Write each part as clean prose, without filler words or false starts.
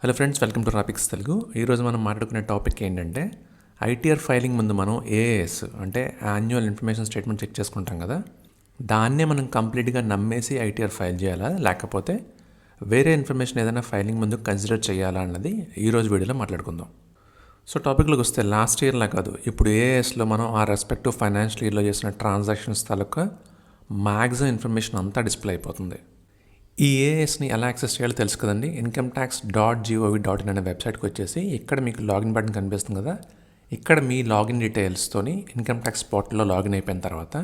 Hello friends, welcome to రాపిక్స్ తెలుగు. ఈరోజు మనం మాట్లాడుకునే టాపిక్ ఏంటంటే ఐటీఆర్ ఫైలింగ్ ముందు మనం ఏఎస్ అంటే యాన్యువల్ ఇన్ఫర్మేషన్ స్టేట్మెంట్ చెక్ చేసుకుంటాం కదా, దాన్నే మనం కంప్లీట్గా నమ్మేసి ఐటీఆర్ ఫైల్ చేయాలా, లేకపోతే వేరే ఇన్ఫర్మేషన్ ఏదైనా ఫైలింగ్ ముందు కన్సిడర్ చేయాలా అన్నది ఈరోజు వీడియోలో మాట్లాడుకుందాం. సో టాపిక్లోకి వస్తే లాస్ట్ ఇయర్లా కాదు, ఇప్పుడు ఏఎస్లో మనం ఆ రెస్పెక్టివ్ ఫైనాన్షియల్ ఇయర్లో చేసిన ట్రాన్సాక్షన్స్ తాలూకా మ్యాక్సిమం ఇన్ఫర్మేషన్ అంతా డిస్ప్లే అయిపోతుంది. ఈ ఏఎస్ని ఎలా యాక్సెస్ చేయాలో తెలుసు కదండి. incometax.gov.in అనే వెబ్సైట్కి వచ్చేసి ఇక్కడ మీకు లాగిన్ బటన్ కనిపిస్తుంది కదా, ఇక్కడ మీ లాగిన్ డీటెయిల్స్తోని ఇన్కమ్ ట్యాక్స్ పోర్టల్లో లాగిన్ అయిపోయిన తర్వాత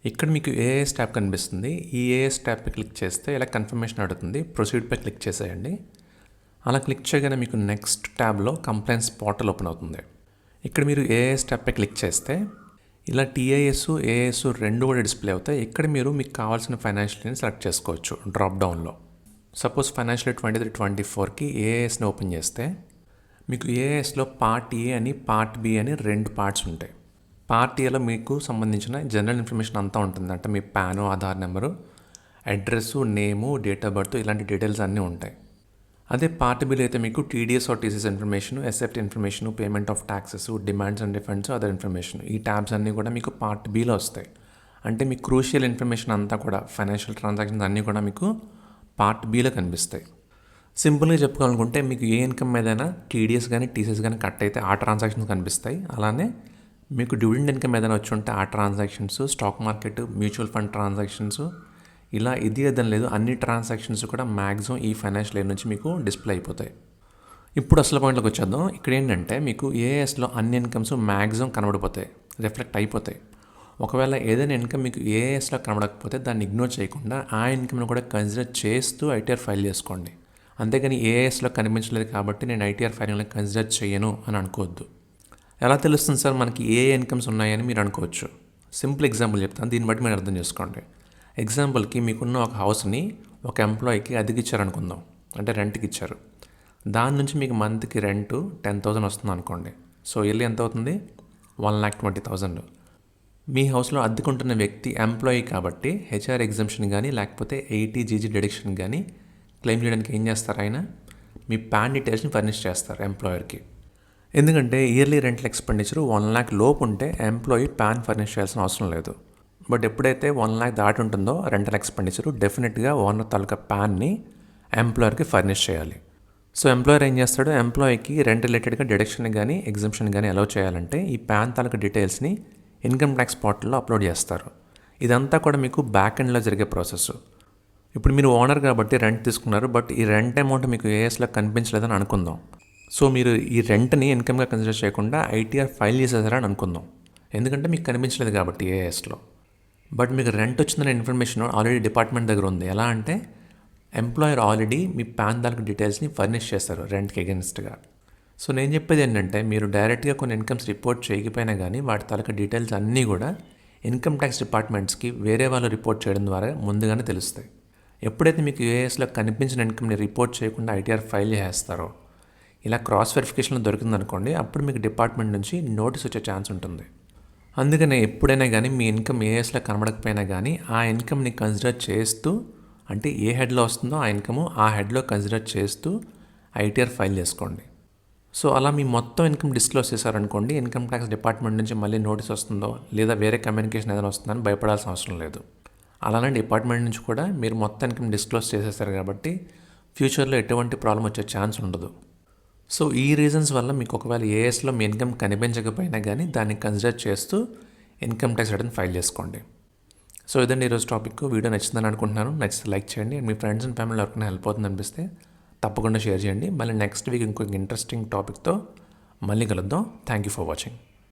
ఇక్కడ మీకు ఏఎస్ ట్యాబ్ కనిపిస్తుంది. ఈ ఏఎస్ ట్యాబ్పై క్లిక్ చేస్తే ఇలా కన్ఫర్మేషన్ అడుగుతుంది, ప్రొసీడ్పై క్లిక్ చేసేయండి. అలా క్లిక్ చేయగానే మీకు నెక్స్ట్ ట్యాబ్లో కంప్లైంట్స్ పోర్టల్ ఓపెన్ అవుతుంది. ఇక్కడ మీరు ఏఎస్ ట్యాబ్పై క్లిక్ చేస్తే ఇలా టీఐఎస్ ఏఎస్ రెండు కూడా డిస్ప్లే అవుతాయి. ఇక్కడ మీరు మీకు కావాల్సిన ఫైనాన్షియల్ ఇయర్ని సెలెక్ట్ చేసుకోవచ్చు డ్రాప్ డౌన్లో. సపోజ్ ఫైనాన్షియల్ 23-24కి ఏఎస్ని ఓపెన్ చేస్తే మీకు ఏఎస్లో పార్ట్ ఏ అని పార్ట్ బి అని రెండు పార్ట్స్ ఉంటాయి. పార్ట్ ఏలో మీకు సంబంధించిన జనరల్ ఇన్ఫర్మేషన్ అంతా ఉంటుంది, అంటే మీ PAN, Aadhaar number, address, name, date of birth ఇలాంటి డీటెయిల్స్ అన్నీ ఉంటాయి. అదే పార్ట్ బిల్ అయితే మీకు TDS or TCS information, SFT information, payment of taxes, demands and refunds, other information, ఈ ట్యాబ్స్ అన్నీ కూడా మీకు పార్ట్ బిలో వస్తాయి. అంటే మీ క్రూషియల్ ఇన్ఫర్మేషన్ అంతా కూడా ఫైనాన్షియల్ ట్రాన్సాక్షన్స్ అన్నీ కూడా మీకు పార్ట్ బిలో కనిపిస్తాయి. సింపుల్గా చెప్పుకోవాలనుకుంటే మీకు ఏ ఇన్కమ్ ఏదైనా టీడీఎస్ కానీ టీసీఎస్ కానీ కట్ అయితే ఆ ట్రాన్సాక్షన్స్ కనిపిస్తాయి. అలానే మీకు డివిడెండ్ ఇన్కమ్ ఏదైనా వచ్చి ఉంటే ఆ transactions, stock market, mutual fund transactions, ఇలా ఇది ఏదని లేదు, అన్ని ట్రాన్సాక్షన్స్ కూడా మ్యాక్సిమం ఈ ఫైనాన్షియల్ ఇయర్ నుంచి మీకు డిస్ప్లే అయిపోతాయి. ఇప్పుడు అసలు పాయింట్లోకి వచ్చేద్దాం. ఇక్కడ ఏంటంటే మీకు ఏఎస్లో అన్ని ఇన్కమ్స్ మ్యాక్సిమం కనబడిపోతాయి, రిఫ్లెక్ట్ అయిపోతాయి. ఒకవేళ ఏదైనా ఇన్కమ్ మీకు ఏఎస్లో కనబడకపోతే దాన్ని ఇగ్నోర్ చేయకుండా ఆ ఇన్కమ్ని కూడా కన్సిడర్ చేస్తూ ఐటీఆర్ ఫైల్ చేసుకోండి. అంతేగాని ఏఎస్లో కనిపించలేదు కాబట్టి నేను ఐటీఆర్ ఫైలింగ్లో కన్సిడర్ చేయను అని అనుకోవద్దు. ఎలా తెలుస్తుంది సార్ మనకి ఏ ఇన్కమ్స్ ఉన్నాయని మీరు అనుకోవచ్చు. సింపుల్ ఎగ్జాంపుల్ చెప్తాను, దీన్ని బట్టి మీరు అర్థం చేసుకోండి. ఎగ్జాంపుల్కి మీకున్న ఒక హౌస్ని ఒక ఎంప్లాయీకి అద్దెకి ఇచ్చారనుకుందాం, అంటే రెంట్కి ఇచ్చారు. దాని నుంచి మీకు మంత్కి రెంట్ 10,000 వస్తుంది అనుకోండి. సో ఇయర్లీ ఎంత అవుతుంది? 1,20,000. మీ హౌస్లో అద్దెకుంటున్న వ్యక్తి ఎంప్లాయీ కాబట్టి హెచ్ఆర్ ఎగ్జంప్షన్ కానీ లేకపోతే 80GG డిడక్షన్ కానీ క్లెయిమ్ చేయడానికి ఏం చేస్తారు, ఆయన మీ పాన్ డీటెయిల్స్ని ఫర్నిష్ చేస్తారు ఎంప్లాయర్కి. ఎందుకంటే ఇయర్లీ రెంటల్ ఎక్స్పెండిచర్ 1 lakh లోపు ఉంటే ఎంప్లాయీ పాన్ ఫర్నిష్ చేయాల్సిన అవసరం లేదు. బట్ ఎప్పుడైతే 1 lakh దాటి ఉంటుందో రెంటల్ ఎక్స్పెండిచర్ డెఫినెట్గా ఓనర్ తాలూకా ప్యాన్ని ఎంప్లాయర్కి ఫర్నిష్ చేయాలి. సో ఎంప్లాయర్ ఏం చేస్తాడు, ఎంప్లాయీకి రెంట్ రిలేటెడ్గా డిడక్షన్ కానీ ఎగ్జంప్షన్ కానీ అలౌ చేయాలంటే ఈ ప్యాన్ తాలూకా డీటెయిల్స్ని ఇన్కమ్ ట్యాక్స్ పోర్టల్లో అప్లోడ్ చేస్తారు. ఇదంతా కూడా మీకు బ్యాక్ ఎండ్లో జరిగే ప్రాసెస్. ఇప్పుడు మీరు ఓనర్ కాబట్టి రెంట్ తీసుకున్నారు, బట్ ఈ రెంట్ అమౌంట్ మీకు ఏఎస్లో కనిపించలేదని అనుకుందాం. సో మీరు ఈ రెంట్ని ఇన్కమ్గా కన్సిడర్ చేయకుండా ఐటీఆర్ ఫైల్ చేసేసారని అనుకుందాం, ఎందుకంటే మీకు కనిపించలేదు కాబట్టి ఏఎస్లో. బట్ మీకు రెంట్ వచ్చిందనే ఇన్ఫర్మేషన్ ఆల్రెడీ డిపార్ట్మెంట్ దగ్గర ఉంది. ఎలా అంటే ఎంప్లాయర్ ఆల్రెడీ మీ పాన్ తాలూకు డీటెయిల్స్ని ఫర్నిష్ చేస్తారు రెంట్కి అగెన్స్ట్గా. సో నేను చెప్పేది ఏంటంటే మీరు డైరెక్ట్గా కొన్ని ఇన్కమ్స్ రిపోర్ట్ చేయకపోయినా కానీ వాటి తాలూకా డీటెయిల్స్ అన్నీ కూడా ఇన్కమ్ ట్యాక్స్ డిపార్ట్మెంట్స్కి వేరే వాళ్ళు రిపోర్ట్ చేయడం ద్వారా ముందుగానే తెలుస్తాయి. ఎప్పుడైతే మీకు ఏఎస్లో కనిపించిన ఇన్కమ్ని రిపోర్ట్ చేయకుండా ఐటీఆర్ ఫైల్ చేస్తారో, ఇలా క్రాస్ వెరిఫికేషన్లో దొరికిందనుకోండి, అప్పుడు మీకు డిపార్ట్మెంట్ నుంచి నోటీస్ వచ్చే ఛాన్స్ ఉంటుంది. అందుకనే ఎప్పుడైనా కానీ మీ ఇన్కమ్ ఏఎస్లో కనబడకపోయినా కానీ ఆ ఇన్కమ్ని కన్సిడర్ చేస్తూ, అంటే ఏ హెడ్లో వస్తుందో ఆ ఇన్కమ్ ఆ హెడ్లో కన్సిడర్ చేస్తూ ఐటీఆర్ ఫైల్ చేసుకోండి. సో అలా మీ మొత్తం ఇన్కమ్ డిస్క్లోజ్ చేశారనుకోండి, ఇన్కమ్ ట్యాక్స్ డిపార్ట్మెంట్ నుంచి మళ్ళీ నోటీస్ వస్తుందో లేదా వేరే కమ్యూనికేషన్ ఏదైనా వస్తుందని భయపడాల్సిన అవసరం లేదు. అలానే డిపార్ట్మెంట్ నుంచి కూడా మీరు మొత్తం ఇన్కమ్ డిస్క్లోజ్ చేసేస్తారు కాబట్టి ఫ్యూచర్లో ఎటువంటి ప్రాబ్లం వచ్చే ఛాన్స్ ఉండదు. సో ఈ రీజన్స్ వల్ల మీకు ఒకవేళ ఏఎస్లో మీ ఇన్కమ్ కనిపించకపోయినా కానీ దాన్ని కన్సిడర్ చేస్తూ ఇన్కమ్ ట్యాక్స్ రిటర్న్ ఫైల్ చేసుకోండి. సో ఇదండి ఈరోజు టాపిక్. వీడియో నచ్చిందని అనుకుంటున్నాను. నచ్చితే లైక్ చేయండి. మీ ఫ్రెండ్స్ అండ్ ఫ్యామిలీ ఎవరికైనా హెల్ప్ అవుతుంది అనిపిస్తే తప్పకుండా షేర్ చేయండి. మళ్ళీ నెక్స్ట్ వీక్ ఇంకొక ఇంట్రెస్టింగ్ టాపిక్తో మళ్ళీ కలుద్దాం. Thank you for watching.